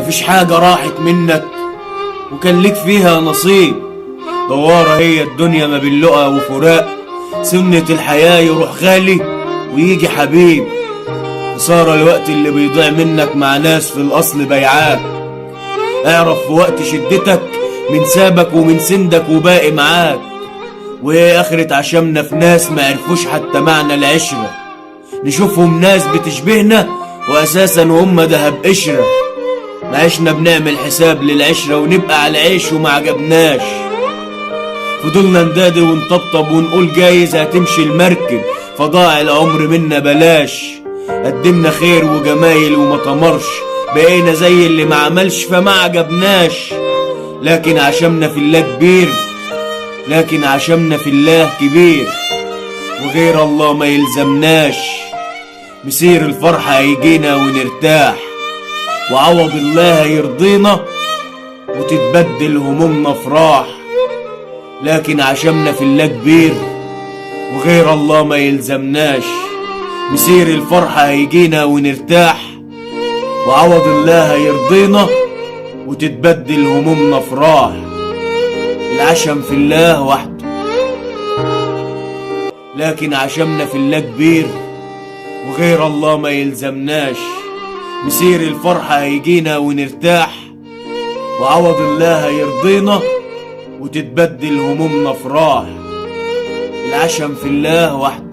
مفيش حاجة راحت منك وكان ليك فيها نصيب. دوارة هي الدنيا ما بين لقا وفراق، سنة الحياة يروح غالي ويجي حبيب. خسارة الوقت اللي بيضيع منك مع ناس في الأصل بيعاك. اعرف في وقت شدتك من سابك ومن سندك وباقي معاك. وايه اخرة عشمنا في ناس ما عرفوش حتى معنى العشرة. نشوفهم ناس بتشبهنا واساسا هم دهب قشرة. عشنا بنعمل حساب للعشرة ونبقى على العيش وما عجبناش. فضلنا ندادي ونطبطب ونقول جايز هتمشي المركب، فضاع العمر منا بلاش. قدمنا خير وجمايل وما طمرش، بقينا زي اللي ما عملش فما عجبناش. لكن عشمنا في الله كبير، لكن عشمنا في الله كبير، وغير الله ما يلزمناش. مسير الفرحة هيجينا ونرتاح، وعوض الله يرضينا وتتبدل همومنا افراح. لكن عشمنا في الله كبير وغير الله ما يلزمناش. مسير الفرحة هيجينا ونرتاح، وعوض الله يرضينا وتتبدل همومنا افراح. العشم في الله وحده، لكن عشمنا في الله كبير وغير الله ما يلزمناش. مسير الفرحة هيجينا ونرتاح، وعوض الله يرضينا وتتبدل همومنا افراح. العشم في الله وحده.